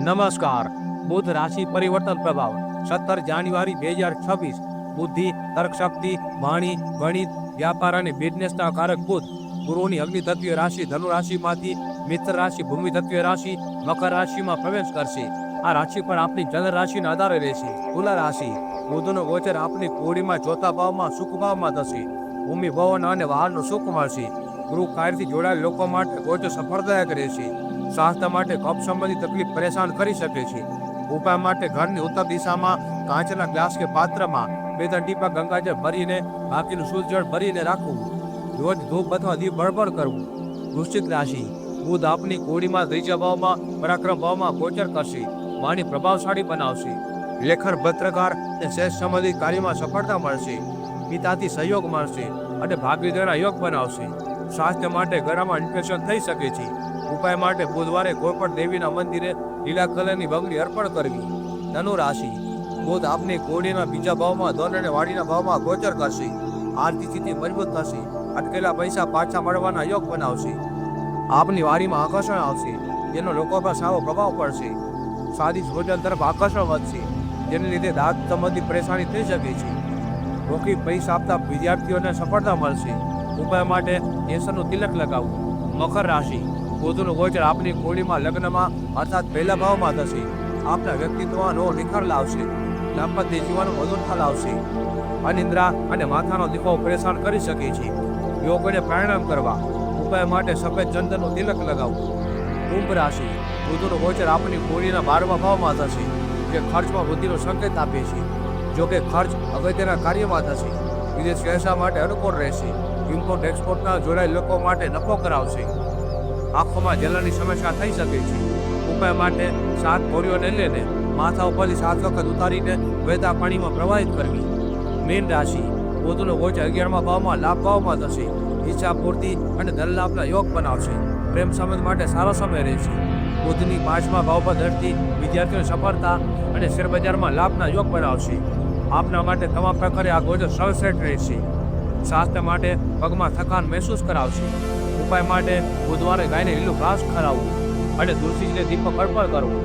નમસ્કાર। બુધ રાશિ પરિવર્તન પ્રભાવ 17 જાન્યુઆરી 2026। બુદ્ધિ, તર્ક શક્તિ, વાણી, ગણિત, વ્યાપાર અને બિઝનેસના કારક બુધ ગુરુની અગ્નિ તત્વીય રાશિ ધનુ રાશિમાંથી મિત્ર રાશિ ભૂમિ તત્વીય રાશિ મકર રાશિમાં પ્રવેશ કરશે। આ રાશિ પર આપની જન્મ રાશિના આધારે રહેશે। તુલા રાશિ બુધનો ગોચર આપની કોડીમાં ચોથા ભાવમાં સુખ ભાવમાં થશે। ભૂમિ, ભવન અને વાહનનું સુખ મળશે। ગૃહ કાર્યથી જોડાયેલ લોકો માટે ગોચર સફળદાયક રહેશે। સ્વાસ્થ્ય માટે કફ સંબંધી તકલીફ પરેશાન કરી શકે છે। ઉપાય માટે ઘરની ઉત્તર દિશામાં કાચના ગ્લાસ કે પાત્રમાં 2-3 ટીપા ગંગાજળ ભરીને બાકીનું શુદ્ધ જળ ભરીને રાખવું। રોજ ધૂપ અથવા દીપ બળબળ કરવું। વૃશ્ચિક રાશિ બુધ આપની કોડીમાં ત્રીજા ભાવમાં પરાક્રમ ભાવમાં ગોચર કરશે। વાણી પ્રભાવશાળી બનાવશે। લેખન, પત્રકાર અને શ્રેષ્ઠ સંબંધિત કાર્યમાં સફળતા મળશે। પિતાથી સહયોગ મળશે અને ભાગીદારીના યોગ બનાવશે। સ્વાસ્થ્ય માટે ગળામાં ઇન્ફેક્શન થઈ શકે છે। ઉપાય માટે બુધવારે કોઈ પણ દેવીના મંદિરે લીલા કલરની બંગડી અર્પણ કરવી। ધનુ રાશિ બુધ આપની કોડીના બીજા ભાવમાં ધન અને વાડીના ભાવમાં ગોચર કરશે। આર્થિક સ્થિતિ મજબૂત થશે। અટકેલા પૈસા પાછા મળવાના યોગ બનાવશે। આપની વાડીમાં આકર્ષણ આવશે, જેનો લોકો પર સારો પ્રભાવ પડશે। સ્વાદિષ્ટ ભોજન તરફ આકર્ષણ વધશે, જેને લીધે દાંત સંબંધી પરેશાની થઈ શકે છે। રોકી પૈસા આપતા વિદ્યાર્થીઓને સફળતા મળશે। ઉપાય માટે કેસરનું તિલક લગાવવું। મકર રાશિ બુધનું ગોચર આપની કોડીમાં લગ્નમાં અર્થાત પહેલા ભાવમાં થશે। આપના વ્યક્તિત્વમાં નવો નિખાર લાવશે। દાંપત્ય જીવન વધુ લાવશે। અનિદ્રા અને માથાનો દુખાવો પરેશાન કરી શકે છે। યોગ અને પ્રાણાયામ કરવા। ઉપાય માટે સફેદ ચંદનનું તિલક લગાવવું। કુંભ રાશિ બુધનું ગોચર આપની કોડીના 12મા ભાવમાં થશે, જે ખર્ચમાં વૃદ્ધિનો સંકેત આપે છે। જોકે ખર્ચ અગત્યના કાર્યમાં થશે। વિદેશ વ્યવસાય માટે અનુકૂળ રહેશે। ઇમ્પોર્ટ એક્સપોર્ટના જોડાયેલ લોકો માટે નફો કરાવશે। આંખોમાં જલનની સમસ્યા થઈ શકે છે। ઉપાય માટે 7 કોળીઓને લઈને માથા ઉપરથી 7 વખત ઉતારીને વહેતા પાણીમાં પ્રવાહિત કરવી। મીન રાશિ બુધનું ગોચર 11મા ભાવમાં લાભ ભાવમાં થશે। ઈચ્છા પૂર્તિ અને ધન લાભના યોગ બનાવશે। પ્રેમ સંબંધ માટે સારો સમય રહેશે। બુધની 5મા ભાવ પર દ્રષ્ટિ વિદ્યાર્થીઓની સફળતા અને શેરબજારમાં લાભના યોગ બનાવશે। આપના માટે તમામ પ્રકારે આ ગોચર સર્વશ્રેષ્ઠ રહેશે। સ્વાસ્થ્ય માટે પગમાં થકાન મહેસૂસ કરાવશે। ઉપાય માટે બુધવારે ગાયને લીલું ઘાસ ખવડાવવું અને તુલસીને દીપક અર્પણ કરવું।